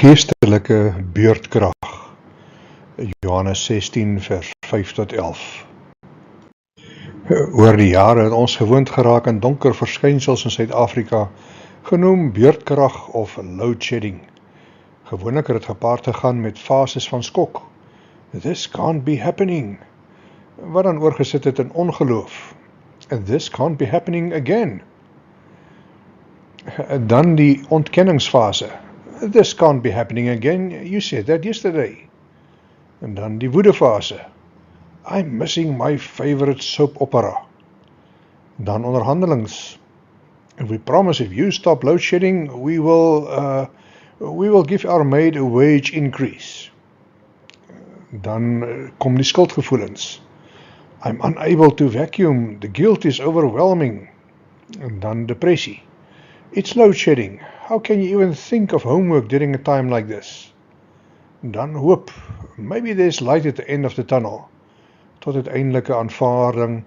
Geestelike beurtkrag, Johannes 16 vers 5 tot 11. Oor die jare het ons gewoond geraak aan donker verskynsels in Suid-Afrika, genoem beurtkrag of load shedding. Gewoonlik het dit gepaard gegaan met fases van skok. This can't be happening. Wat dan oorgesit het in ongeloof. This can't be happening again. Dan die ontkenningsfase. This can't be happening again, you said that yesterday. En dan die woedefase. I'm missing my favorite soap opera. Dan onderhandelings. And we promise if you stop load shedding, we will give our maid a wage increase. Dan kom die skuldgevoelens. I'm unable to vacuum, the guilt is overwhelming. En dan depressie. It's load shedding. How can you even think of homework during a time like this? Dan hoop. Maybe there's light at the end of the tunnel. Tot uiteindelike aanvaarding.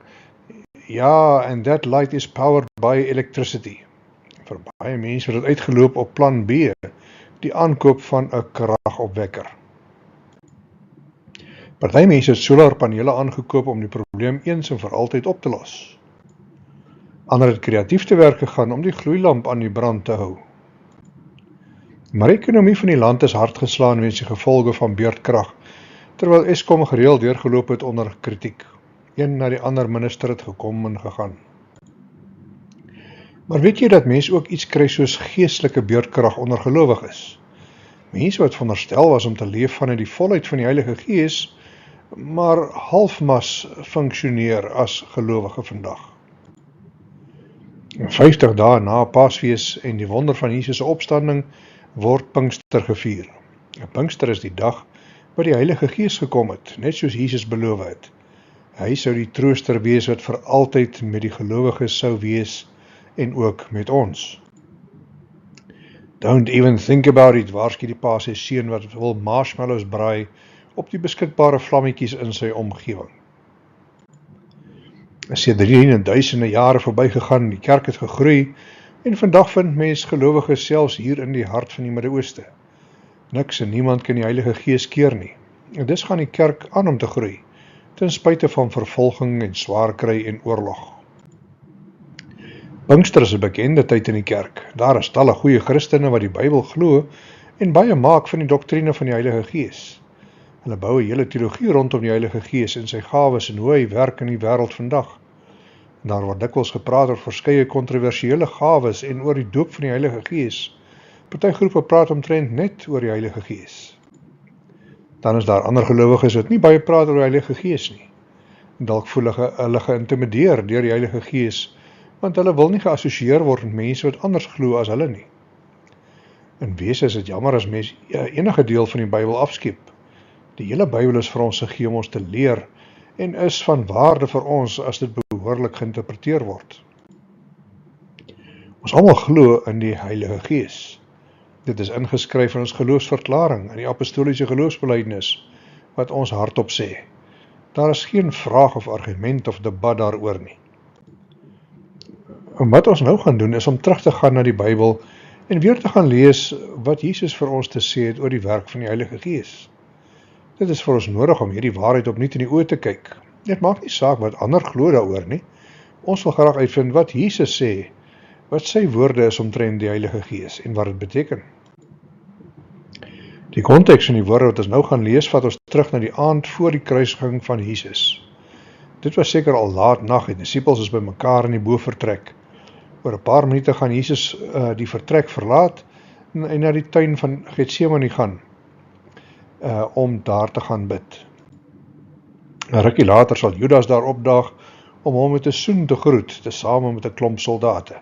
Ja, and that light is powered by electricity. Vir baie mense het dit uitgeloop op plan B, die aankoop van 'n kragopwekker. Party mense het solarpanele aangekoop om die probleem eens en vir altyd op te los. Ander het kreatief te werk gegaan om die gloeilamp aan die brand te hou. Maar die ekonomie van die land is hard geslaan weens die gevolge van beurtkrag, terwyl Eskom gereeld deurgeloop het onder kritiek. Een na die ander minister het gekom en gegaan. Maar weet jy dat mense ook iets kry soos geestelike beurtkrag onder gelowiges? Mense wat veronderstel was om te leef vanuit die volheid van die Heilige Gees, maar halfmas funksioneer as gelowige vandag. 50 dae na Paasfees en die wonder van Jesus se opstanding word Pinkster gevier. Pinkster is die dag wat die Heilige Gees gekom het, net soos Jesus beloof het. Hy sou die trooster wees wat vir altyd met die gelowiges sou wees en ook met ons. Don't even think about it, waarsku die pa sy seun wat wil marshmallows braai op die beskikbare vlammetjies in sy omgewing. Sedert duisende jare verbygegaan, die kerk het gegroei en vandag vind mens gelowiges selfs hier in die hart van die Midde-Ooste. Niks en niemand kan die Heilige Gees keer nie. En dis gaan die kerk aan om te groei, ten spyte van vervolging en swaar kry en oorlog. Pinkster is 'n bekende tyd in die kerk. Daar is talle goeie Christene wat die Bybel glo en baie maak van die doktrine van die Heilige Gees. Hulle bou 'n hele teologie rondom die Heilige Gees en sy gawes en hoe hy werk in die wêreld vandag. Daar word dikwels gepraat oor verskeie kontroversiële gawes en oor die doop van die Heilige Gees. Party groepe praat omtrent net oor die Heilige Gees. Dan is daar ander gelowiges wat nie baie praat oor die Heilige Gees nie. Dalk voel hulle geïntimideer deur die Heilige Gees, want hulle wil nie geassosieer word met mense wat anders glo as hulle nie. In wese is dit jammer as mense enige deel van die Bybel afskiep. Die hele Bybel is vir ons gegee om ons te leer en is van waarde vir ons as dit behoorlik geïnterpreteer word. Ons almal glo in die Heilige Gees. Dit is ingeskryf in ons geloofsverklaring, in die apostoliese geloofsbelijdenis, wat ons hardop sê. Daar is geen vraag of argument of debat daaroor nie. En wat ons nou gaan doen is om terug te gaan na die Bybel en weer te gaan lees wat Jesus vir ons te sê het oor die werk van die Heilige Gees. Dit is vir ons nodig om hierdie waarheid opnuut in die oë te kyk. Dit maak nie saak wat ander glo daaroor nie. Ons wil graag uitvind wat Jesus sê, wat sy woorde is omtrent die Heilige Gees en wat dit beteken. Die konteks van die woorde wat ons nou gaan lees, vat ons terug na die aand voor die kruisiging van Jesus. Dit was seker al laat nag, die disippels is bymekaar in die bovertrek. Oor 'n paar minute gaan Jesus die vertrek verlaat en na die tuin van Getsemane gaan om daar te gaan bid. 'n rukkie later sal Judas daar opdaag om hom met 'n soen te groet, tesame met 'n klomp soldate.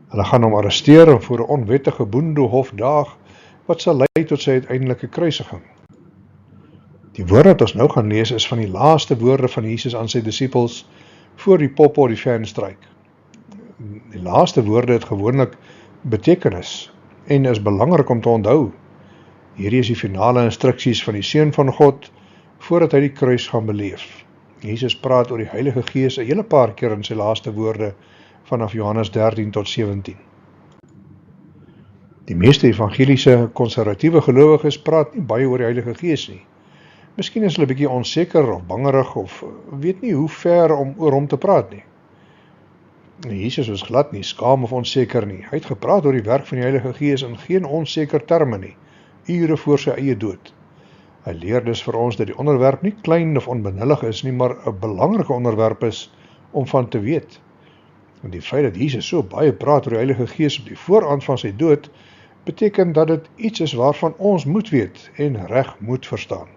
Hulle gaan hom arresteer en voor 'n onwettige boendehof daag wat sal lei tot sy uiteindelike kruisiging. Die woorde wat ons nou gaan lees is van die laaste woorde van Jesus aan sy disippels voor die poppe die fan stryk. Die laaste woorde het gewoonlik betekenis en is belangrik om te onthou. Hierdie is die finale instruksies van die Seun van God voordat hy die kruis gaan beleef. Jesus praat oor die Heilige Gees 'n hele paar keer in sy laaste woorde vanaf Johannes 13 tot 17. Die meeste evangeliese konservatiewe gelowiges praat nie baie oor die Heilige Gees nie. Miskien is hulle 'n bietjie onseker of bangerig of weet nie hoe ver om oor hom te praat nie. Jesus was glad nie skaam of onseker nie. Hy het gepraat oor die werk van die Heilige Gees in geen onseker terme nie, ure voor sy eie dood. Hy leer dus vir ons dat die onderwerp nie klein of onbenullig is nie, maar 'n belangrike onderwerp is om van te weet. En die feit dat Jesus so baie praat oor die Heilige Gees op die vooraand van sy dood, beteken dat dit iets is waarvan ons moet weet en reg moet verstaan.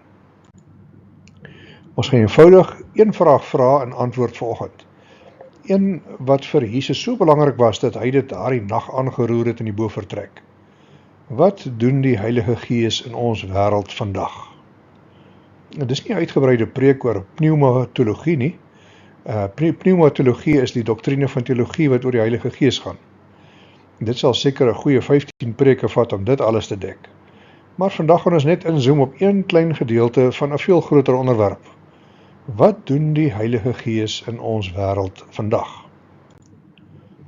Ons gaan eenvoudig een vraag vra en antwoord vanoggend. Een wat vir Jesus so belangrik was, dat hy dit daardie nag aangeroer het in die bofortrek. Wat doen die Heilige Gees in ons wêreld vandag? Dit is nie 'n uitgebreide preek oor pneumatologie nie. Pneumatologie is die doktrine van teologie wat oor die Heilige Gees gaan. Dit sal seker 'n goeie 15 preke vat om dit alles te dek. Maar vandag gaan ons net inzoom op een klein gedeelte van 'n veel groter onderwerp. Wat doen die Heilige Gees in ons wêreld vandag?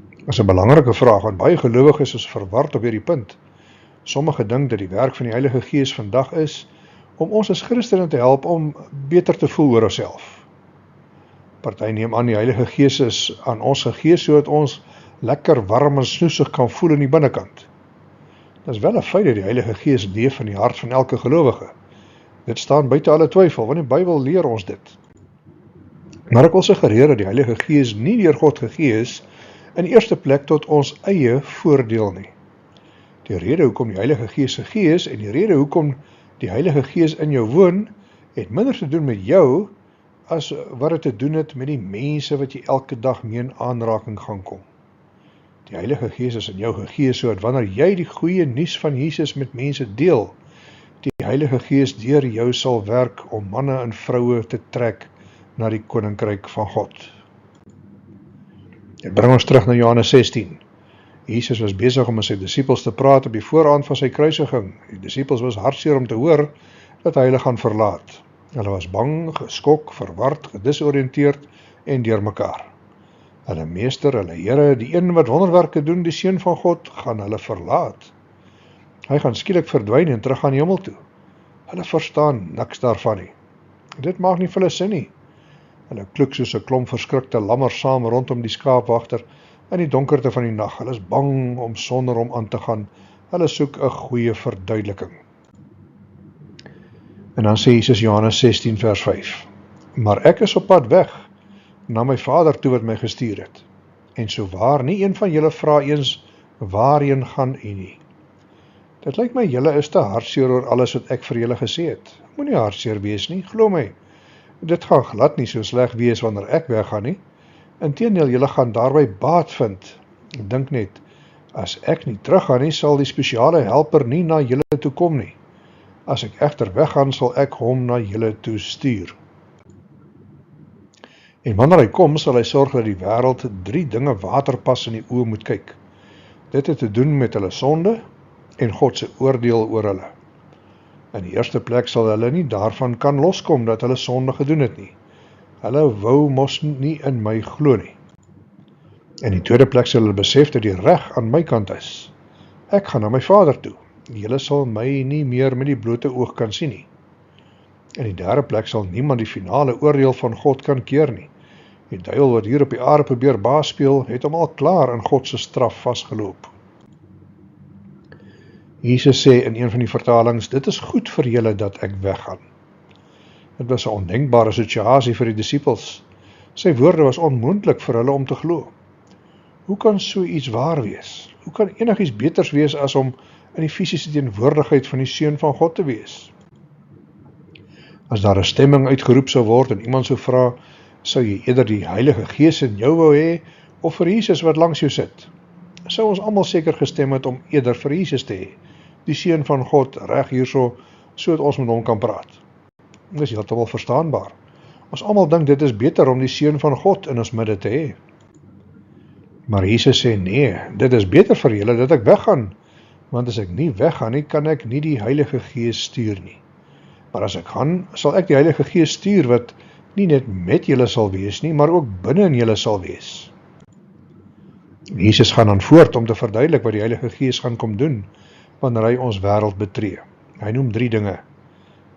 Dit is 'n belangrike vraag, want baie gelowiges is verward op hierdie punt. Sommige dink dat die werk van die Heilige Gees vandag is om ons as Christene te help om beter te voel oor onsself. Party neem aan die Heilige Gees is aan ons gegee sodat ons lekker warm en snoesig kan voel in die binnekant. Dit is wel 'n feit dat die Heilige Gees leef in die hart van elke gelowige. Dit staan buite alle twyfel, want die Bybel leer ons dit. Maar ek wil suggereer dat die Heilige Gees nie deur God gegee is in die eerste plek tot ons eie voordeel nie. Die rede hoekom die Heilige Gees gegee is en die rede hoekom die Heilige Gees in jou woon, het minder te doen met jou as wat dit te doen het met die mense wat jy elke dag mee in aanraking gaan kom. Die Heilige Gees is in jou gegee sodat wanneer jy die goeie nuus van Jesus met mense deel, die Heilige Gees deur jou sal werk om manne en vroue te trek na die koninkryk van God. Dit bring ons terug na Johannes 16. Jesus was besig om met sy disippels te praat op die vooraand van sy kruisiging. Die disippels was hartseer om te hoor dat hy hulle gaan verlaat. Hulle was bang, geskok, verward, gedisoriënteerd en deurmekaar. Hulle meester, hulle Here, die een wat wonderwerke doen, die Seun van God, gaan hulle verlaat. Hy gaan skielik verdwyn en terug aan die hemel toe. Hulle verstaan niks daarvan nie. Dit maak nie vir hulle sin nie. Hulle kloek soos 'n klomp verskrikte lammers saam rondom die skaapwagter in die donkerte van die nag. Hulle is bang om sonder hom aan te gaan. Hulle soek 'n goeie verduideliking. En dan sê Jesus Johannes 16 vers 5. Maar ek is op pad weg na my Vader toe wat my gestuur het. En so waar nie een van julle vra eens waarheen gaan u nie. Dit lyk my julle is te hartseer oor alles wat ek vir julle gesê het. Moenie hartseer wees nie, glo my. Dit gaan glad nie so sleg wees wanneer ek weggaan nie. Inteendeel, julle gaan daarby baat vind. Dink net, as ek nie teruggaan nie, sal die spesiale helper nie na julle toe kom nie. As ek egter weggaan, sal ek hom na julle toe stuur. En wanneer hy kom, sal hy sorg dat die wêreld 3 dinge waterpas in die oë moet kyk. Dit het te doen met hulle sonde en God se oordeel oor hulle. In die eerste plek sal hulle nie daarvan kan loskom dat hulle sonde gedoen het nie. Hulle wou mos nie in my glo nie. In die tweede plek sal hulle besef dat die reg aan my kant is. Ek gaan na my Vader toe. Julle sal my nie meer met die blote oog kan sien nie. In die derde plek sal niemand die finale oordeel van God kan keer nie. Die duiwel wat hier op die aarde probeer baas speel, het hom al klaar in God se straf vasgeloop. Jesus sê in een van die vertalings, dit is goed vir julle dat ek weggaan. Dit was 'n ondenkbare situasie vir die disippels. Sy woorde was onmoontlik vir hulle om te glo. Hoe kan so iets waar wees? Hoe kan enigiets beters wees as om in die fisiese teenwoordigheid van die Seun van God te wees? As daar 'n stemming uitgeroep sou word en iemand sou vra, sou jy eerder die Heilige Gees in jou wou hê of vir Jesus wat langs jou sit? Sou ons almal seker gestem het om eerder vir Jesus te hê, die Seun van God reg hierso, sodat ons met hom kan praat. Dit is heeltemal verstaanbaar. Ons almal dink dit is beter om die Seun van God in ons midde te hê. Maar Jesus sê nee, dit is beter vir julle dat ek weggaan, want as ek nie weggaan nie, kan ek nie die Heilige Gees stuur nie. Maar as ek gaan, sal ek die Heilige Gees stuur wat nie net met julle sal wees nie, maar ook binne in julle sal wees. Jesus gaan dan voort om te verduidelik wat die Heilige Gees gaan kom doen. wanneer hy ons wêreld betree. Hy noem 3 dinge.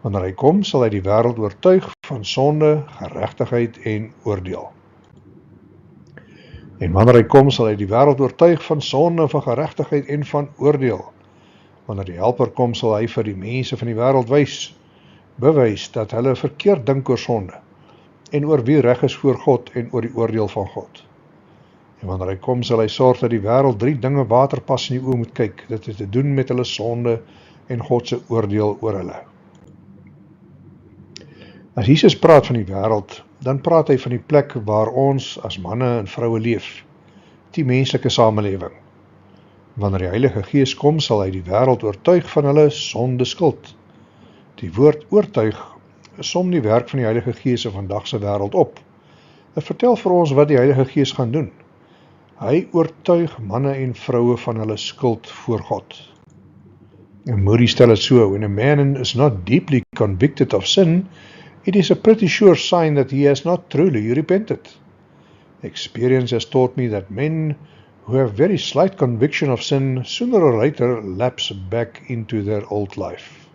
Wanneer hy kom, sal hy die wêreld oortuig van sonde, geregtigheid en oordeel. En wanneer hy kom, sal hy die wêreld oortuig van sonde, van geregtigheid en van oordeel. Wanneer die Helper kom, sal hy vir die mense van die wêreld bewys dat hulle verkeerd dink oor sonde en oor wie reg is voor God en oor die oordeel van God. En wanneer hy kom, sal hy sorg dat die wêreld 3 dinge waterpas in die oë moet kyk. Dit het te doen met hulle sonde en God se oordeel oor hulle. As Jesus praat van die wêreld, dan praat hy van die plek waar ons as manne en vroue leef, die menslike samelewing. Wanneer die Heilige Gees kom, sal hy die wêreld oortuig van hulle sonde skuld. Die woord oortuig som die werk van die Heilige Gees in vandag se wêreld op. Dit vertel vir ons wat die Heilige Gees gaan doen. Hy oortuig manne en vroue van hulle skuld voor God. En Moody stel dit so: when a man is not deeply convicted of sin, it is a pretty sure sign that he has not truly repented. Experience has taught me that men who have very slight conviction of sin sooner or later lapse back into their old life.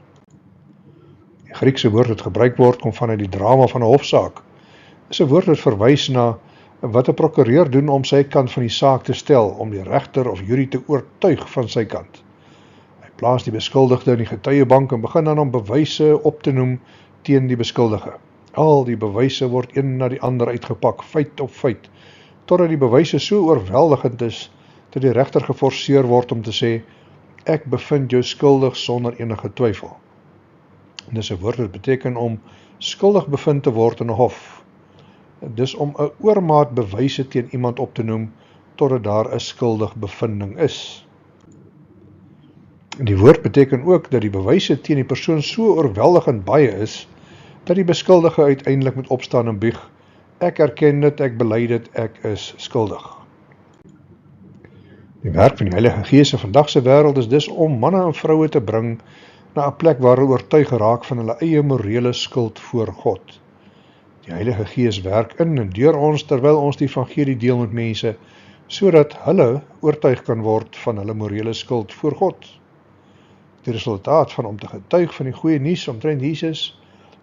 Die Griekse woord wat gebruik word, kom vanuit die drama van 'n hofsaak. Dit is 'n woord wat verwys na wat 'n prokureur doen om sy kant van die saak te stel, om die regter of jury te oortuig van sy kant. Hy plaas die beskuldigde in die getuiebank en begin dan om bewyse op te noem teen die beskuldige. Al die bewyse word een na die ander uitgepak, feit op feit, totdat die bewyse so oorweldigend is, dat die regter geforseer word om te sê: ek bevind jou skuldig sonder enige twyfel. Dis 'n woord wat beteken om skuldig bevind te word in 'n hof. Dis om 'n oormaat bewyse teen iemand op te noem, totdat daar 'n skuldig bevinding is. Die woord beteken ook dat die bewyse teen die persoon so oorweldigend baie is, dat die beskuldige uiteindelik moet opstaan en bieg: ek erken dit, ek bely dit, ek is skuldig. Die werk van die Heilige Gees in vandag se wêreld is dus om manne en vroue te bring na 'n plek waar hulle oortuig geraak van hulle eie morele skuld voor God. Die Heilige Gees werk in en deur ons terwyl ons die evangelie deel met mense, sodat hulle oortuig kan word van hulle morele skuld voor God. Die resultaat van om te getuig van die goeie nuus omtrent Jesus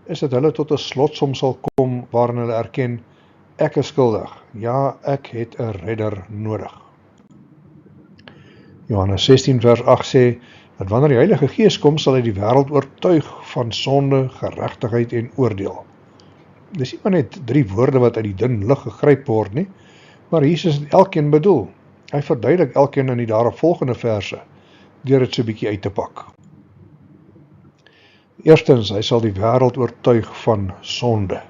is dat hulle tot 'n slotsom sal kom waarin hulle erken: ek is skuldig, ja, ek het 'n redder nodig. Johannes 16 vers 8 sê dat wanneer die Heilige Gees kom, sal hy die wêreld oortuig van sonde, geregtigheid en oordeel. Dis nie maar net 3 woorde wat uit die dun lug gegryp word nie, maar Jesus het elkeen bedoel. Hy verduidelik elkeen in die daaropvolgende verse, deur dit so 'n bietjie uit te pak. Eerstens, hy sal die wêreld oortuig van sonde.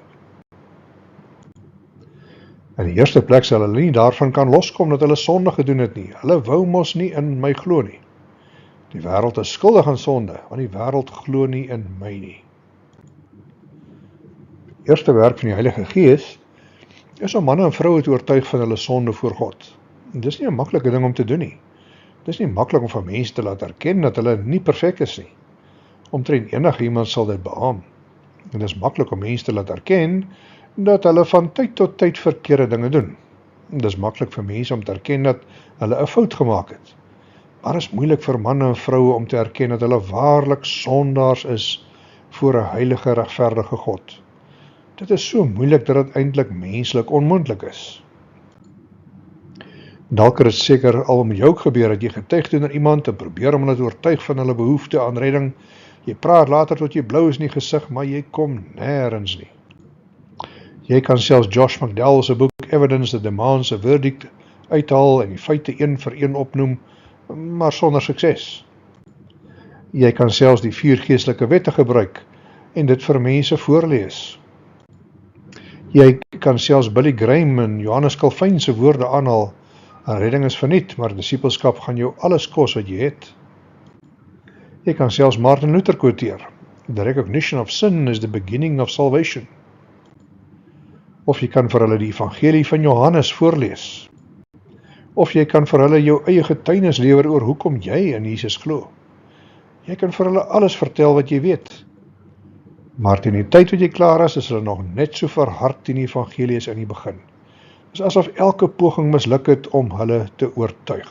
In die eerste plek sal hulle nie daarvan kan loskom dat hulle sonde gedoen het nie. Hulle wou mos nie in my glo nie. Die wêreld is skuldig aan sonde, want die wêreld glo nie in my nie. Eerste werk van die Heilige Gees is om manne en vroue te oortuig van hulle sonde voor God. Dis nie 'n maklike ding om te doen nie. Dis nie maklik om van mense te laat erken dat hulle nie perfek is nie. Omtrent enige iemand sal dit beamoen. En dit is maklik om mense te laat erken dat hulle van tyd tot tyd verkeerde dinge doen. Dit is maklik vir mense om te erken dat hulle 'n fout gemaak het. Maar is moeilik vir manne en vroue om te erken dat hulle waarlik sondaars is voor 'n heilige, regverdige God. Dit is so moeilik dat dit eintlik menslik onmoontlik is. Dalk het dit seker al met jou ook gebeur dat jy getuig doen aan iemand en probeer om hulle te oortuig van hulle behoefte aan redding. Jy praat later tot jy blou is in die gesig, maar jy kom nêrens nie. Jy kan selfs Josh McDowell se boek Evidence That Demands a Verdict uithaal en die feite een vir een opnoem, maar sonder sukses. Jy kan selfs die 4 geestelike wette gebruik en dit vir mense voorlees. Jy kan selfs Billy Graham en Johannes Calvin se woorde aanhaal: redding is verniet, maar disippelskap gaan jou alles kos wat jy het. Jy kan selfs Martin Luther quoteer: The recognition of sin is the beginning of salvation. Of jy kan vir hulle die evangelie van Johannes voorlees. Of jy kan vir hulle jou eie getuienis lewer oor hoekom jy in Jesus glo. Jy kan vir hulle alles vertel wat jy weet. Maar teen die tyd wat jy klaar is hulle nog net so verhard teen die evangelie as in die begin. Dit is asof elke poging misluk het om hulle te oortuig.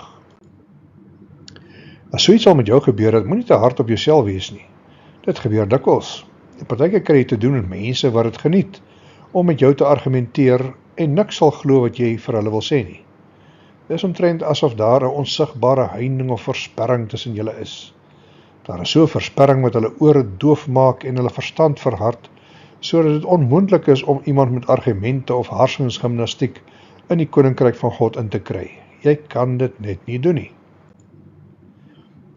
As so iets al met jou gebeur, het moet nie te hard op jouself wees nie. Dit gebeur dikwels. Partykeer kry jy te doen met mense wat dit geniet, om met jou te argumenteer en niks sal glo wat jy vir hulle wil sê nie. Dit is omtrent asof daar 'n onsigbare heining of versperring tussen julle is. Daar is so 'n versperring wat hulle ore doof maak en hulle verstand verhard, sodat dit onmoontlik is om iemand met argumente of harsingsgimnastiek in die koninkryk van God in te kry. Jy kan dit net nie doen nie.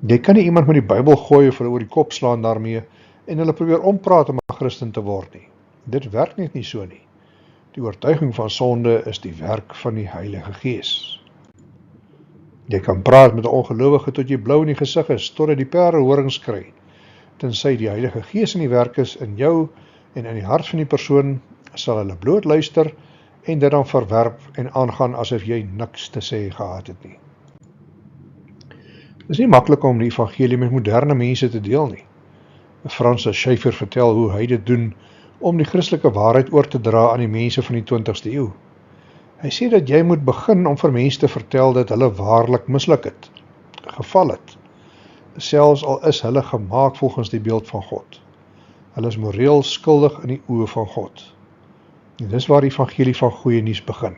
Jy kan nie iemand met die Bybel gooi of hulle oor die kop slaan daarmee en hulle probeer ompraat om 'n Christen te word nie. Dit werk net nie so nie. Die oortuiging van sonde is die werk van die Heilige Gees. Jy kan praat met 'n ongelowige tot jy blou in die gesig is, totdat die perde horings kry, tensy die Heilige Gees in die werk is in jou en in die hart van die persoon, sal hulle bloot luister en dit dan verwerp en aangaan asof jy niks te sê gehad het nie. Dit is nie maklik om die evangelie met moderne mense te deel nie. Francis Schaeffer vertel hoe hy dit doen om die Christelike waarheid oor te dra aan die mense van die 20ste eeu. Hy sê dat jy moet begin om vir mense te vertel dat hulle waarlik misluk het, geval het, selfs al is hulle gemaak volgens die beeld van God. Hulle is moreel skuldig in die oë van God. En dis waar die evangelie van goeie nuus begin.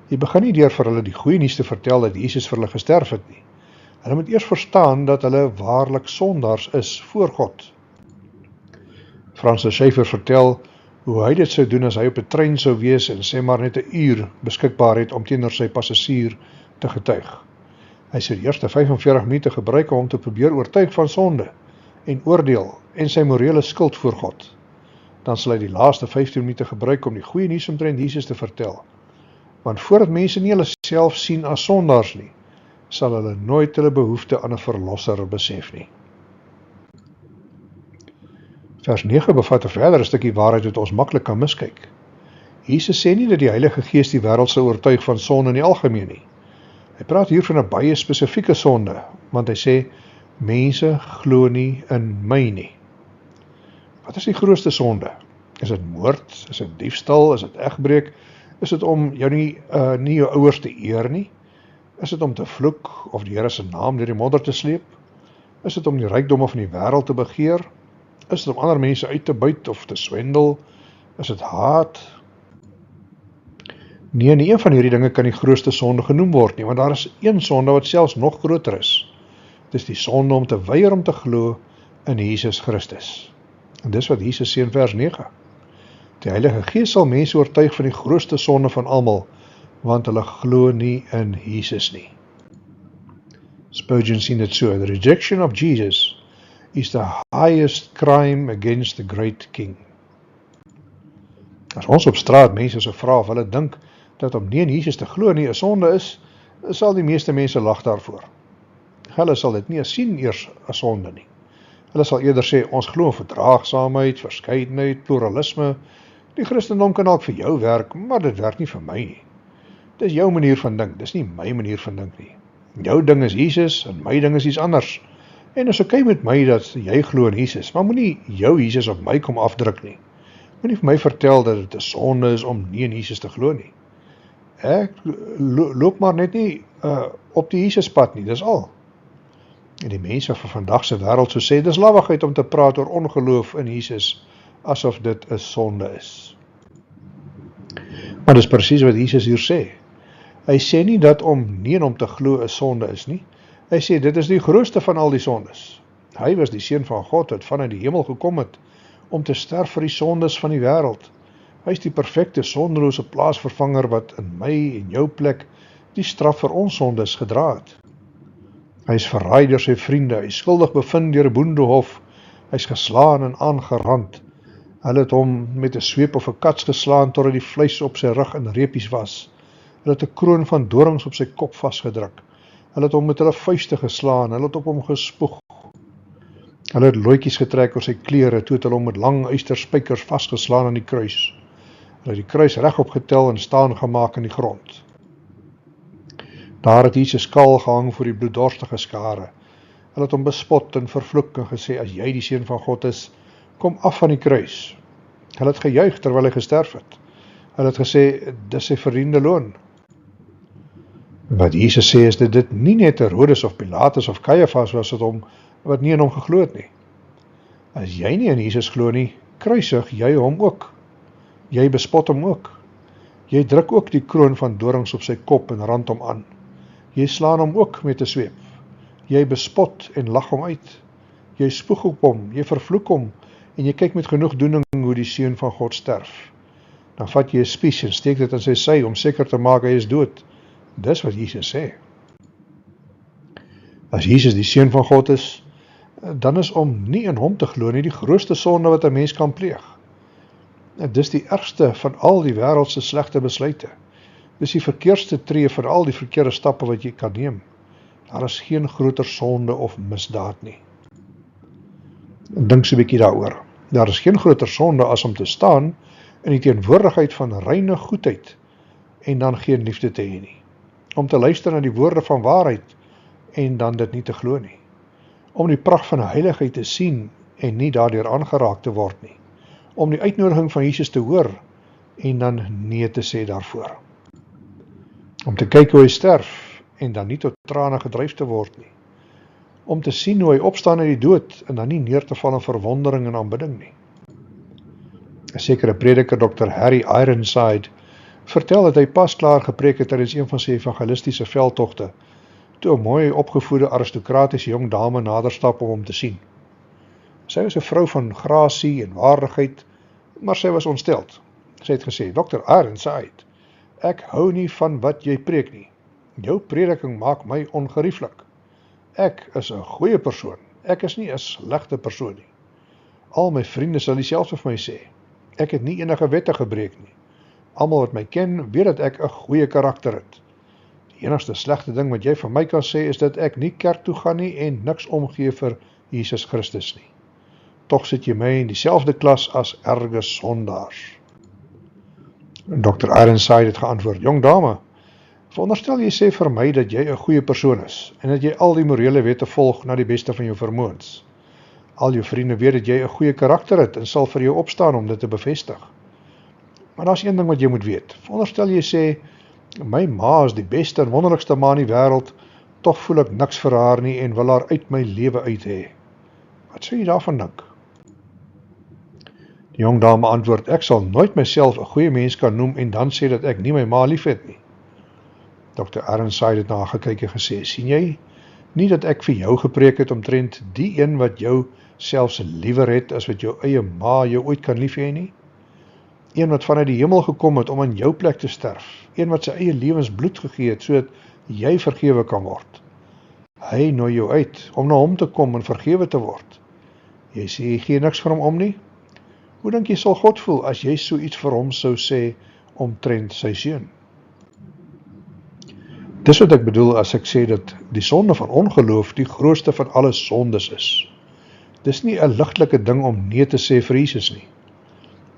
Jy begin nie deur vir hulle die goeie nuus te vertel dat Jesus vir hulle gesterf het nie. Hulle moet eers verstaan dat hulle waarlik sondaars is voor God. Francis Schaeffer vertel hoe hy dit sou doen as hy op 'n trein sou wees en sê maar net 'n uur beskikbaar het om teenoor sy passasier te getuig. Hy sou die eerste 45 minute gebruik om te probeer oortuig van sonde en oordeel en sy morele skuld voor God. Dan sal hy die laaste 15 minute gebruik om die goeie nuus omtrent Jesus te vertel. Want voordat mense nie hulle self sien as sondaars nie, sal hulle nooit hulle behoefte aan 'n verlosser besef nie. Vers 9 bevat 'n verdere stukkie waarheid wat ons maklik kan miskyk. Jesus sê nie dat die Heilige Gees die wêreld sou oortuig van sonde in die algemeen nie. Hy praat hier van 'n baie spesifieke sonde, want hy sê, mense glo nie in my nie. Wat is die grootste sonde? Is dit moord? Is dit diefstal? Is dit egbreek? Is dit om jou nie jou ouers te eer nie? Is dit om te vloek of die Here se naam deur die modder te sleep? Is dit om die rykdomme van die wêreld te begeer? Is dit om ander mense uit te buit of te swendel? Is dit haat? Nee, nie een van hierdie dinge kan die grootste sonde genoem word nie, want daar is een sonde wat selfs nog groter is. Dit is die sonde om te weier om te glo in Jesus Christus. En dis wat Jesus sê in vers 9. Die Heilige Gees sal mense oortuig van die grootste sonde van almal, want hulle glo nie in Jesus nie. Spurgeon sien dit so, the rejection of Jesus is the highest crime against the great king. As ons op straat mense sou vra of hulle dink dat om nie in Jesus te glo nie 'n sonde is, sal die meeste mense lag daarvoor. Hulle sal dit nie sien eers as sonde nie. Hulle sal eerder sê, ons glo in verdraagsaamheid, verskeidenheid, pluralisme. Die Christendom kan dalk vir jou werk, maar dit werk nie vir my nie. Dis jou manier van dink, dis nie my manier van dink nie. Jou ding is Jesus en my ding is iets anders. En is okay met my dat jy glo in Jesus, maar moenie jou Jesus op my kom afdruk nie. Moenie vir my vertel dat dit 'n sonde is om nie in Jesus te glo nie. Ek loop maar net nie op die Jesuspad nie, dis al. En die mense van vandag se wêreld sou sê, dis lawwigheid om te praat oor ongeloof in Jesus, asof dit 'n sonde is. Maar dis presies wat Jesus hier sê. Hy sê nie dat om nie in hom te glo 'n sonde is nie. Hy sê, dit is die grootste van al die sondes. Hy was die Seun van God wat vanuit die hemel gekom het, om te sterf vir die sondes van die wêreld. Hy is die perfekte sondelose plaasvervanger wat in my en jou plek die straf vir ons sondes gedra het. Hy is verraai deur sy vriende, hy is skuldig bevind deur 'n boendehof, hy is geslaan en aangerand. Hulle het hom met 'n sweep of 'n kats geslaan totdat die vleis op sy rug in reepies was. Hulle het 'n kroon van dorings op sy kop vasgedruk. Hulle het hom met hulle vuiste geslaan, hulle het op hom gespoeg. Hulle het looitjies getrek oor sy klere, toe het hulle hom met lang ysterspykers vasgeslaan aan die kruis. Hulle het die kruis regop getel en staan gemaak in die grond. Daar het Jesus skaal gehang voor die bloeddorstige skare. Hulle het hom bespot en vervloek en gesê, as jy die Seun van God is, kom af van die kruis. Hulle het gejuig terwyl hy gesterf het. Hulle het gesê, dis sy verdiende loon. Wat Jesus sê is dat dit nie net Herodes of Pilatus of Caiaphas was wat nie in hom geglo het nie. As jy nie in Jesus glo nie, kruisig jy hom ook. Jy bespot hom ook. Jy druk ook die kroon van dorings op sy kop en rand hom aan. Jy slaan hom ook met 'n sweep. Jy bespot en lag hom uit. Jy spoeg op hom, jy vervloek hom, en jy kyk met genoegdoening hoe die Seun van God sterf. Dan vat jy 'n spies en steek dit in sy sy om seker te maak hy is dood. Dis wat Jesus sê. As Jesus die Seun van God is, dan is om nie in hom te glo nie die grootste sonde wat 'n mens kan pleeg. Dis die ergste van al die wêreldse slegte besluite. Dis die verkeerdste tree van al die verkeerde stappe wat jy kan neem. Daar is geen groter sonde of misdaad nie. Dink so 'n bietjie daaroor. Daar is geen groter sonde as om te staan in die teenwoordigheid van reine goedheid en dan geen liefde te hê nie. Om te luister na die woorde van waarheid en dan dit nie te glo nie. Om die pragt van heiligheid te sien en nie daardeur aangeraak te word nie. Om die uitnodiging van Jesus te hoor en dan nee te sê daarvoor. Om te kyk hoe hy sterf en dan nie tot trane gedryf te word nie. Om te sien hoe hy opstaan uit die dood en dan nie neer te val in verwondering en aanbidding nie. 'n Sekere prediker, Dr. Harry Ironside, vertel dat hy pas klaar gepreek het tydens een van sy evangelistiese veldtogte, toe 'n mooi opgevoede aristokratiese jong dame nader stap om hom te sien. Sy was 'n vrou van grasie en waardigheid, maar sy was ontsteld. Sy het gesê, Dr. Ironside, ek hou nie van wat jy preek nie. Jou prediking maak my ongerieflik. Ek is 'n goeie persoon, ek is nie 'n slegte persoon nie. Al my vriende sal dieselfde vir my sê. Ek het nie enige wette gebreek nie. Almal wat my ken, weet dat ek 'n goeie karakter het. Die enigste slegte ding wat jy van my kan sê, is dat ek nie kerk toe gaan nie en niks omgee vir Jesus Christus nie. Tog sit jy my in dieselfde klas as erge sondaars. Dr. Ironside het geantwoord, jong dame, veronderstel jy sê vir my dat jy 'n goeie persoon is, en dat jy al die morele wette volg na die beste van jou vermoëns. Al jou vriende weet dat jy 'n goeie karakter het, en sal vir jou opstaan om dit te bevestig. Maar daar's een ding wat jy moet weet, veronderstel jy sê, my ma is die beste en wonderlikste ma in die wêreld, tog voel ek niks vir haar nie, en wil haar uit my lewe uit hê. Wat sou jy daarvan dink? Die jong dame antwoord, ek sal nooit myself 'n goeie mens kan noem, en dan sê dat ek nie my ma lief het nie. Dr. Ironside het na haar gekyk en gesê, sien jy, nie dat ek vir jou gepreek het omtrent die een wat jou selfs liewer het as wat jou eie ma jou ooit kan lief hê nie? Een wat vanuit die hemel gekom het om aan jou plek te sterf, een wat sy eie lewensbloed gegee het, sodat jy vergewe kan word. Hy nooi jou uit om na hom te kom en vergewe te word. Jy sê jy gee niks vir hom om nie? Hoe dink jy sal God voel as jy so iets vir hom sou sê omtrent sy seun? Dis wat ek bedoel as ek sê dat die sonde van ongeloof die grootste van alle sondes is. Dis nie 'n ligtelike ding om nee te sê vir Jesus nie.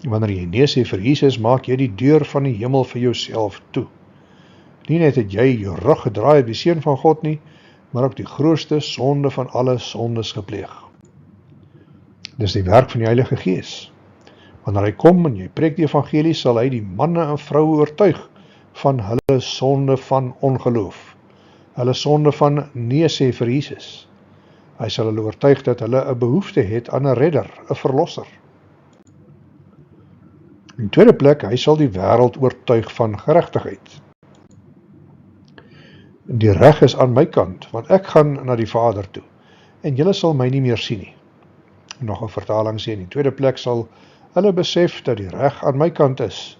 Wanneer jy nee sê vir Jesus, maak jy die deur van die hemel vir jouself toe. Nie net het jy jou rug gedraai op die Seun van God nie, maar ook die grootste sonde van alle sondes gepleeg. Dis die werk van die Heilige Gees. Wanneer hy kom en jy preek die evangelie, sal hy die manne en vroue oortuig van hulle sonde van ongeloof, hulle sonde van nee sê vir Jesus. Hy sal hulle oortuig dat hulle 'n behoefte het aan 'n redder, 'n verlosser. In tweede plek, hy sal die wêreld oortuig van geregtigheid. Die reg is aan my kant, want ek gaan na die Vader toe, en julle sal my nie meer sien nie. Nog 'n vertaling sê, in die tweede plek sal hulle besef dat die reg aan my kant is.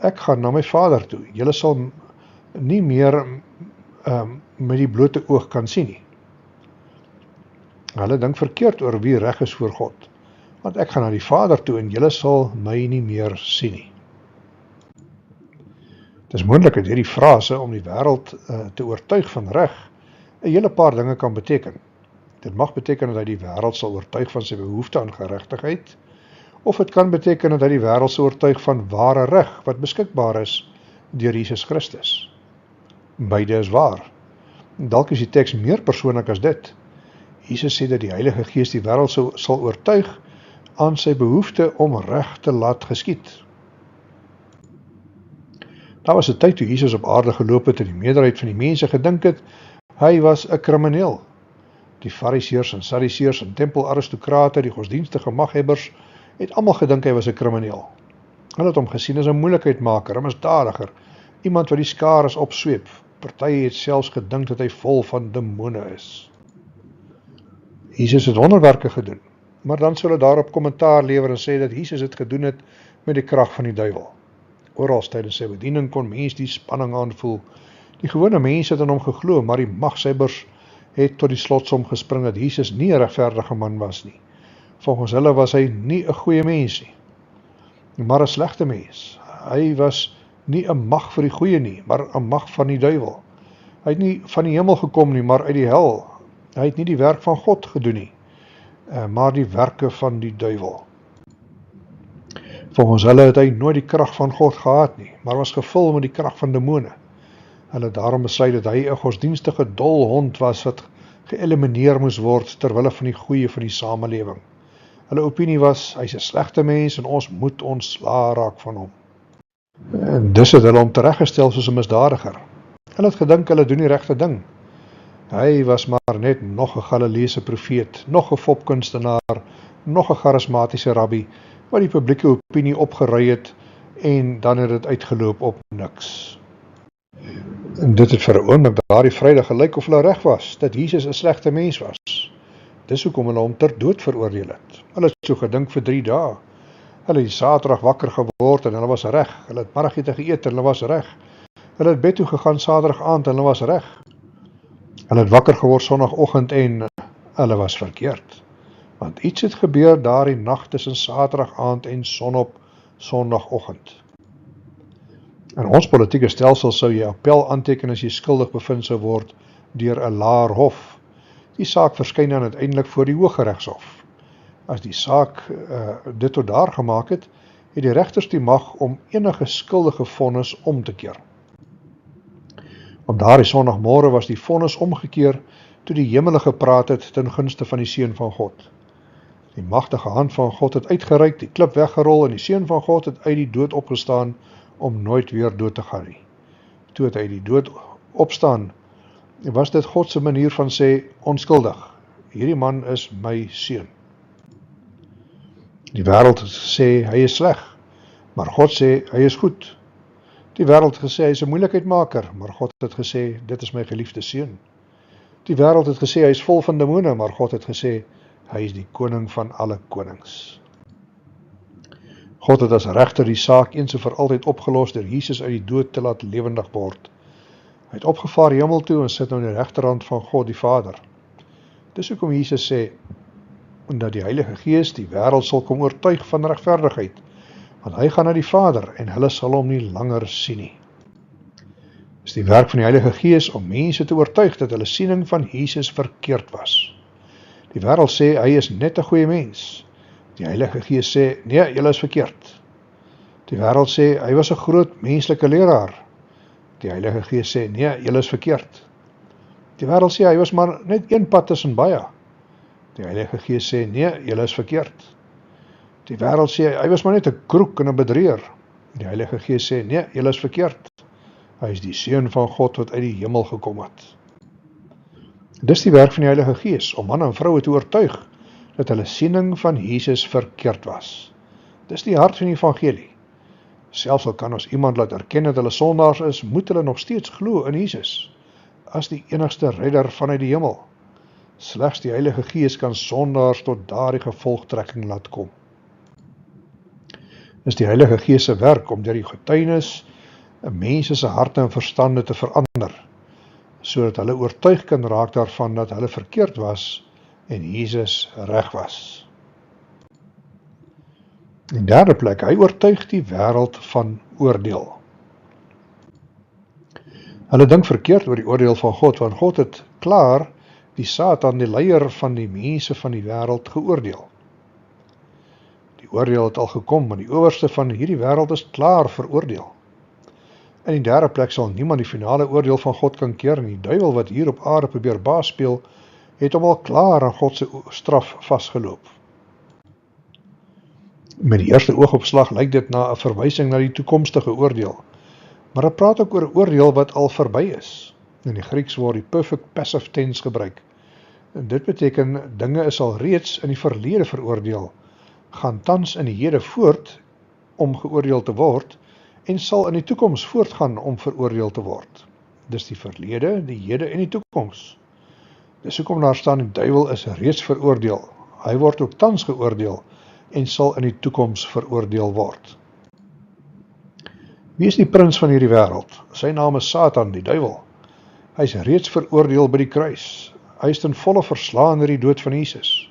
Ek gaan na my Vader toe, julle sal nie meer met die blote oog kan sien nie. Hulle dink verkeerd oor wie reg is voor God, want ek gaan na die Vader toe en julle sal my nie meer sien nie. Het is moontlik dat hierdie frase om die wêreld te oortuig van reg 'n hele paar dinge kan beteken. Dit mag beteken dat hy die wêreld sal oortuig van sy behoefte aan geregtigheid, of dit kan beteken dat hy die wêreld sal oortuig van ware reg wat beskikbaar is deur Jesus Christus. Beide is waar. Dalk is die teks meer persoonlik as dit. Jesus sê dat die Heilige Gees die wêreld sal oortuig aan sy behoefte om reg te laat geskied. Daar was 'n tyd toe Jesus op aarde geloop het en die meerderheid van die mense gedink het, hy was 'n krimineel. Die Fariseërs en Sadduseërs en tempelaristokrate, die godsdienstige maghebbers, het almal gedink hy was 'n krimineel. Hulle het hom gesien as 'n moeilikheidmaker, 'n misdadiger, iemand wat die skares opsweep. Party het selfs gedink dat hy vol van demone is. Jesus het wonderwerke gedoen, maar dan sou hulle daarop kommentaar lewer en sê dat Jesus het gedoen het met die krag van die duiwel. Oral tydens sy bediening kon mens die spanning aanvoel. Die gewone mense het in hom geglo, maar die magshebbers het tot die slotsom gespring dat Jesus nie 'n regverdige man was nie. Volgens hulle was hy nie 'n goeie mens nie, maar 'n slegte mens. Hy was nie 'n mag vir die goeie nie, maar 'n mag van die duiwel. Hy het nie van die hemel gekom nie, maar uit die hel. Hy het nie die werk van God gedoen nie, maar die werke van die duiwel. Volgens hulle het hy nooit die krag van God gehad nie, maar was gevul met die krag van demone. Hulle het daarom besluit dat hy 'n godsdienstige dolhond was wat geëlimineer moes word terwille van die goeie van die samelewing. Hulle opinie was, hy's 'n slegte mens en ons moet ontslaa raak van hom. En dus het hulle hom tereggestel soos 'n misdadiger. Hulle het gedink hulle doen die regte ding. Hy was maar net nog 'n Galileese profeet, nog 'n fopkunstenaar, nog 'n charismatiese rabbi, wat die publieke opinie opgerui het en dan het dit uitgeloop op niks. En dit het vir 'n oomblik daardie Vrydag gelyk of hulle reg was, dat Jesus 'n slegte mens was. Dis hoekom hulle hom ter dood veroordeel het. Hulle het so gedink vir 3 dae. Hulle het die Saterdag wakker geword en hulle was reg. Hulle het middagete geëet en hulle was reg. Hulle het bed toe gegaan Saterdag aand en hulle was reg. Hulle het wakker geword Sondagoggend en hulle was verkeerd. Want iets het gebeur daardie nag tussen Saterdag aand en sonop Sondagoggend. In ons politieke stelsel sou jy appel aanteken as jy skuldig bevind sou word deur 'n laer hof. Die saak verskyn dan uiteindelik voor die Hooggeregshof. As die saak dit tot daar gemaak het, het die regters die mag om enige skuldige vonnis om te keer. Op daardie Sondagmôre was die vonnis omgekeer toe die hemele gepraat het ten gunste van die Seun van God. Die magtige hand van God het uitgereik, die klip weggerol en die Seun van God het uit die dood opgestaan om nooit weer dood te gaan nie. Toe het hy die dood opstaan, was dit God se manier van sê onskuldig. Hierdie man is my seun. Die wêreld het gesê hy is sleg, maar God sê hy is goed. Die wêreld het gesê hy is 'n moeilikheidmaker, maar God het gesê dit is my geliefde seun. Die wêreld het gesê hy is vol van demone, maar God het gesê hy is die koning van alle konings. God het as regter die saak eens en vir altyd opgelos deur Jesus uit die dood te laat lewendig word. Hy het opgevaar hemel toe en sit nou aan die regterhand van God die Vader. Dis hoekom Jesus sê dat die Heilige Gees die wêreld sal kom oortuig van regverdigheid, want hy gaan na die Vader en hulle sal hom nie langer sien nie. Dis die werk van die Heilige Gees om mense te oortuig dat hulle siening van Jesus verkeerd was. Die wêreld sê hy is net 'n goeie mens. Die Heilige Gees sê nee, julle is verkeerd. Die wêreld sê hy was 'n groot menslike leraar. Die Heilige Gees sê nee, julle is verkeerd. Die wêreld sê hy was maar net een pad tussen baie. Die Heilige Gees sê nee, julle is verkeerd. Die wêreld sê hy was maar net 'n kroek en 'n bedrieër. Die Heilige Gees sê nee, julle is verkeerd. Hy is die Seun van God wat uit die hemel gekom het. Dis die werk van die Heilige Gees om manne en vroue te oortuig dat hulle siening van Jesus verkeerd was. Dis die hart van die evangelie. Selfs al kan ons iemand laat erken dat hulle sondaars is, moet hulle nog steeds glo in Jesus as die enigste redder vanuit die hemel. Slegs die Heilige Gees kan sondaars tot daardie gevolgtrekking laat kom. Dis die Heilige Gees se werk om deur die getuienis mense se harte en verstande te verander, sodat hulle oortuig kan raak daarvan dat hulle verkeerd was en Jesus reg was. In derde plek, hy oortuig die wêreld van oordeel. Hulle dink verkeerd oor die oordeel van God, want God het klaar die Satan, die leier van die mense van die wêreld, geoordeel. Die oordeel het al gekom, want die owerste van hierdie wêreld is klaar veroordeel. In die derde plek sal niemand die finale oordeel van God kan keer nie. Die duiwel wat hier op aarde probeer baas speel, het hom al klaar aan God se straf vasgeloop. Met die eerste oogopslag lyk dit na 'n verwysing na die toekomstige oordeel. Maar dit praat ook oor 'n oordeel wat al verby is. In die Grieks word die perfect passive tense gebruik. En dit beteken, dinge is al reeds in die verlede veroordeel, gaan tans in die hede voort om geoordeel te word, en sal in die toekoms voortgaan om veroordeel te word. Dis die verlede, die hede en die toekoms. Dis hoekom daar staan, die duiwel is reeds veroordeel. Hy word ook tans geoordeel, en sal in die toekoms veroordeel word. Wie is die prins van hierdie wêreld? Sy naam is Satan, die duiwel. Hy is reeds veroordeel by die kruis. Hy is ten volle verslaan deur die dood van Jesus.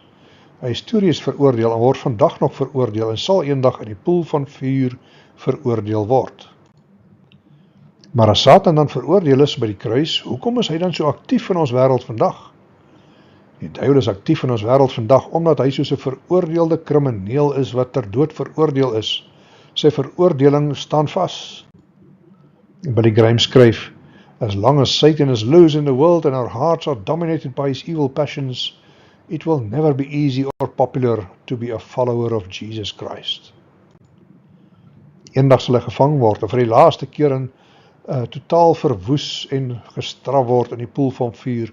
Hy is toe reeds veroordeel en word vandag nog veroordeel en sal eendag in die poel van vuur veroordeel word. Maar as Satan dan veroordeel is by die kruis, hoekom is hy dan so aktief in ons wêreld vandag? Die duiwel is aktief in ons wêreld vandag omdat hy soos 'n veroordeelde krimineel is wat ter dood veroordeel is. Sy veroordeling staan vas. Billy Graham skryf, "As long as Satan is loose in the world and our hearts are dominated by his evil passions, it will never be easy or popular to be a follower of Jesus Christ." Eendag sal hy gevang word en vir die laaste keer in totaal verwoes en gestraf word in die poel van vuur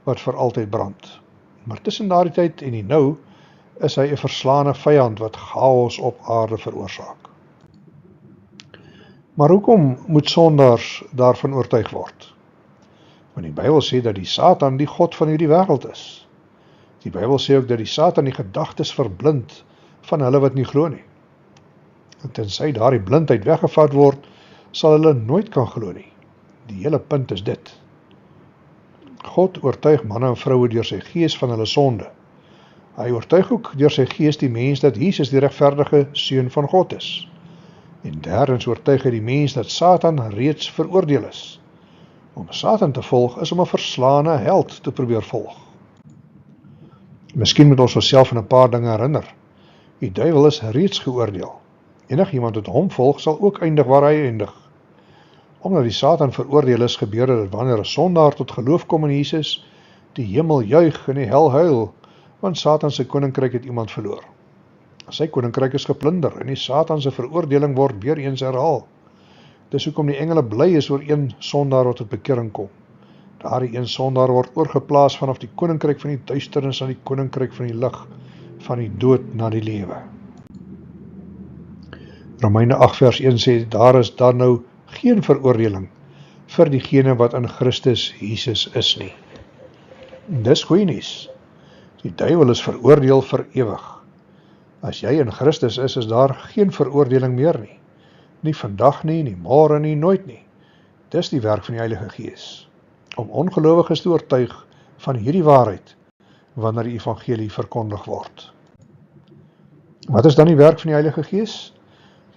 wat vir altyd brand. Maar tussen daardie tyd en die nou is hy 'n verslaane vyand wat chaos op aarde veroorsaak. Maar hoekom moet sondaars daarvan oortuig word? Want die Bybel sê dat die Satan die god van hierdie wêreld is. Die Bybel sê ook dat die Satan die gedagtes verblind van hulle wat nie glo nie. En tensy daardie blindheid weggevat word, sal hulle nooit kan glo nie. Die hele punt is dit. God oortuig manne en vroue deur sy gees van hulle sonde. Hy oortuig ook deur sy gees die mens dat Jesus die regverdige seun van God is. En derdens oortuig hy die mens dat Satan reeds veroordeel is. Om Satan te volg is om 'n verslaane held te probeer volg. Miskien moet ons onsself aan 'n paar dinge herinner. Die duiwel is reeds geoordeel. Enigiemand wat hom volg sal ook eindig waar hy eindig. Omdat die Satan veroordeel is, gebeur dit wanneer 'n sondaar tot geloof kom in Jesus, die hemel juig en die hel huil, want Satan se koninkryk het iemand verloor. Sy koninkryk is geplunder en die Satan se veroordeling word weer eens herhaal. Dis hoekom die engele bly is oor een sondaar wat tot bekering kom. Daardie een sondaar word oorgeplaas vanaf die koninkryk van die duisternis na die koninkryk van die lig, van die dood na die lewe. Romeine 8 vers 1 sê, daar is dan nou geen veroordeling vir diegene wat in Christus Jesus is nie. Dis goeie nuus. Die duiwel is veroordeel vir ewig. As jy in Christus is daar geen veroordeling meer nie. Nie vandag nie, nie môre nie, nooit nie. Dis die werk van die Heilige Gees, om ongelowiges te oortuig van hierdie waarheid, wanneer die evangelie verkondig word. Wat is dan die werk van die Heilige Gees?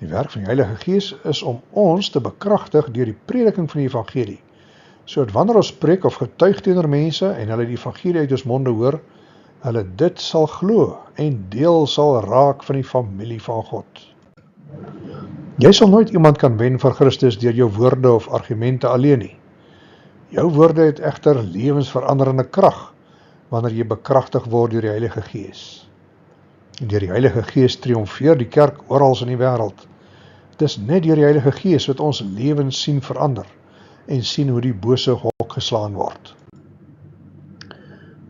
Die werk van die Heilige Gees is om ons te bekragtig deur die prediking van die evangelie, sodat wanneer ons preek of getuig teenoor mense en hulle die evangelie uit ons monde hoor, hulle dit sal glo en deel sal raak van die familie van God. Jy sal nooit iemand kan wen vir Christus deur jou woorde of argumente alleen nie. Jou woorde het egter lewensveranderende krag wanneer jy bekragtig word deur die Heilige Gees. En deur die Heilige Gees triomfeer die kerk oral in die wêreld. Dis net deur die Heilige Gees wat ons lewens sien verander en sien hoe die bose hok geslaan word.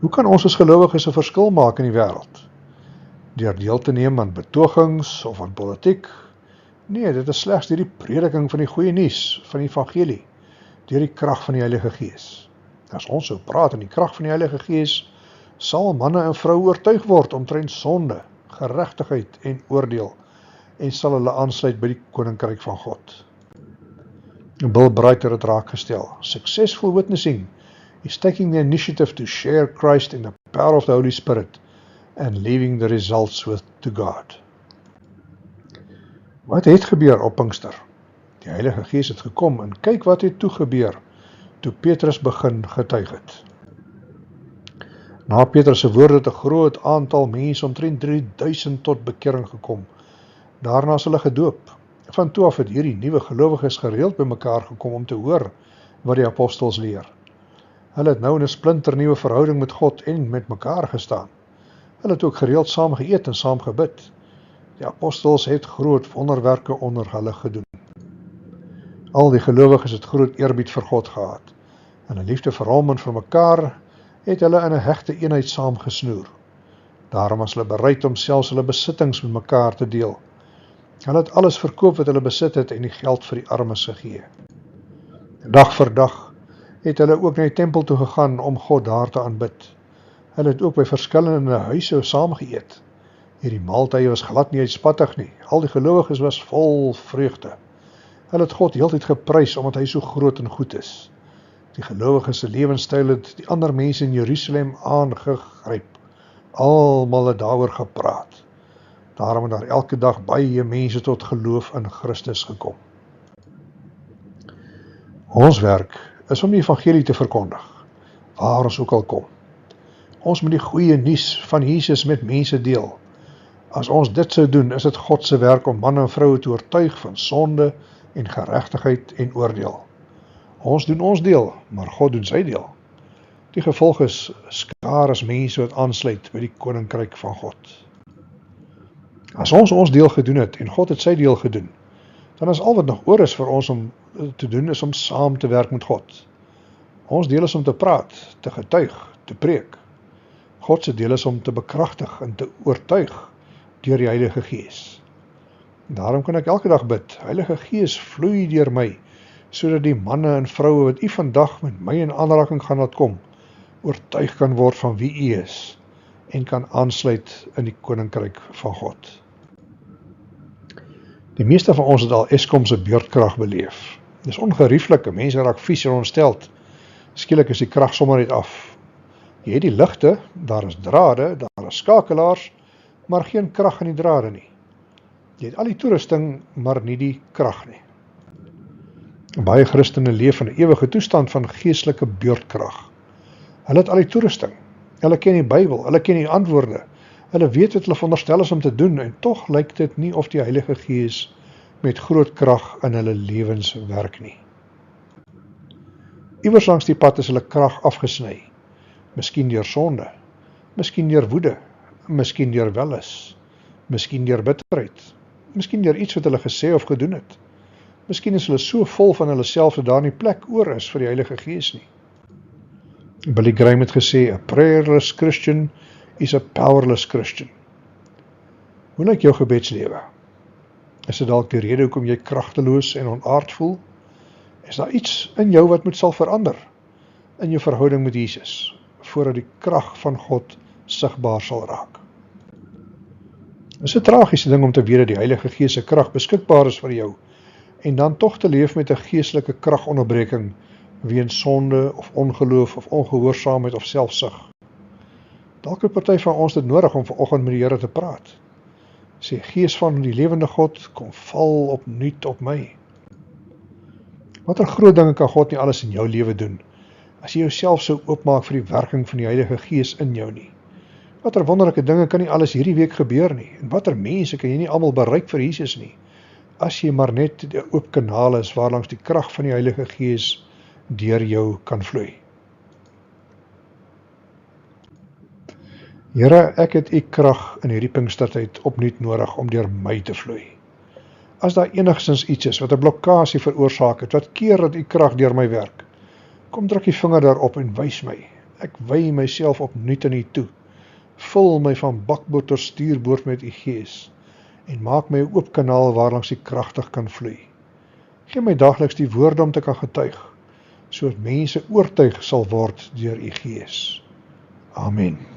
Hoe kan ons as gelowiges 'n verskil maak in die wêreld? Deur deel te neem aan betogings of aan politiek? Nee, dit is slegs deur die prediking van die goeie nuus, van die evangelie, deur die krag van die Heilige Gees. As ons so praat in die krag van die Heilige Gees, sal manne en vroue oortuig word omtrent sonde, geregtigheid en oordeel, en sal hulle aansluit by die koninkryk van God. Bill Bright het dit raak gestel. Successful witnessing is taking the initiative to share Christ in the power of the Holy Spirit and leaving the results to God. Wat het gebeur op Pinkster? Die Heilige Gees het gekom en kyk wat het toe gebeur, toe Petrus begin getuig het. Na Petrus se woorde het 'n groot aantal mense, omtrent 3000 tot bekering gekom. Daarna is hulle gedoop. Van toe af het hierdie nuwe gelowiges gereeld bymekaar gekom om te hoor wat die apostels leer. Hulle het nou in 'n splinternuwe verhouding met God en met mekaar gestaan. Hulle het ook gereeld saam geëet en saam gebid. Die apostels het groot wonderwerke onder hulle gedoen. Al die gelowiges het groot eerbied vir God gehad, en 'n liefde vir hom en vir mekaar het hulle in 'n hegte eenheid saamgesnoer. Daarom was hulle bereid om selfs hulle besittings met mekaar te deel. Hulle het alles verkoop wat hulle besit het en die geld vir die armes gegee. Dag vir dag het hulle ook na die tempel toe gegaan om God daar te aanbid. Hulle het ook by verskillende huise saam geëet. Hierdie maaltye was glad nie uitspattig nie. Al die gelowiges was vol vreugde. Hulle het God heeltyd geprys omdat hy so groot en goed is. Die gelowiges se lewenstyl het die ander mense in Jerusalem aangegryp. Almal het daaroor gepraat. Daarom het daar elke dag baie mense tot geloof in Christus gekom. Ons werk is om die evangelie te verkondig, waar ons ook al kom. Ons moet die goeie nuus van Jesus met mense deel. As ons dit sou doen, is dit God se werk om manne en vroue te oortuig van sonde en geregtigheid en oordeel. Ons doen ons deel, maar God doen sy deel. Die gevolg is skares mense wat aansluit by die koninkryk van God. As ons deel gedoen het en God het sy deel gedoen, dan is al wat nog oor is vir ons om te doen is om saam te werk met God. Ons deel is om te praat, te getuig, te preek. God se deel is om te bekragtig en te oortuig deur die Heilige Gees. Daarom kan ek elke dag bid, Heilige Gees vloei deur my, sodat die manne en vroue wat U vandag met my in aanraking gaan laat kom, oortuig kan word van wie U is en kan aansluit in die koninkryk van God. Die meeste van ons het al Eskom se beurtkrag beleef. Dis ongerieflik, mense raak vies en ontsteld. Skielik is die krag sommer net af. Jy het die ligte, daar is drade, daar is skakelaars, maar geen krag in die drade nie. Jy het al die toerusting, maar nie die krag nie. Baie Christene leef in 'n ewige toestand van geestelike beurtkrag. Hulle het al die toerusting, hulle ken die Bybel, hulle ken die antwoorde, hulle weet wat hulle veronderstel is om te doen, en tog lyk dit nie of die Heilige Gees met groot krag in hulle lewens werk nie. Iewers langs die pad is hulle krag afgesny, miskien deur sonde, miskien deur woede, miskien deur welis, miskien deur bitterheid, miskien deur iets wat hulle gesê of gedoen het. Miskien is hulle so vol van hulle self dat daar nie plek oor is vir die Heilige Gees nie. Billy Graham het gesê, "A prayerless Christian is a powerless Christian." Hoe lyk jou gebedslewe? Is dit dalk die rede hoekom jy kragteloos en onaard voel? Is daar iets in jou wat sal verander in jou verhouding met Jesus, voordat die krag van God sigbaar sal raak? Dit is 'n tragiese ding om te weet dat die Heilige Gees se krag beskikbaar is vir jou, en dan tog te leef met 'n geestelike kragonderbreking weens sonde of ongeloof of ongehoorsaamheid of selfsug. Dalk het party van ons dit nodig om vanoggend met die Here te praat. Sê, Gees van die lewende God, kom val opnuut op my. Watter groot dinge kan God nie alles in jou lewe doen, as jy jouself sou oopmaak vir die werking van die Heilige Gees in jou nie? Watter wonderlike dinge kan nie alles hierdie week gebeur nie, en watter mense kan jy nie almal bereik vir Jesus nie, as jy maar net die oop kanaal is, waarlangs die krag van die Heilige Gees deur jou kan vloei. Here, ek het U krag in hierdie Pinkstertyd opnuut nodig om deur my te vloei. As daar enigstens iets is wat 'n blokkasie veroorsaak het, wat keer dat U krag deur my werk, kom druk U vinger daarop en wys my. Ek wy myself opnuut aan U toe. Vul my van bakboord tot stuurboord met U Gees en maak my 'n oop kanaal waarlangs U kragtig kan vloei. Gee my daagliks die woorde om te kan getuig, sodat mense oortuig sal word deur U Gees. Amen.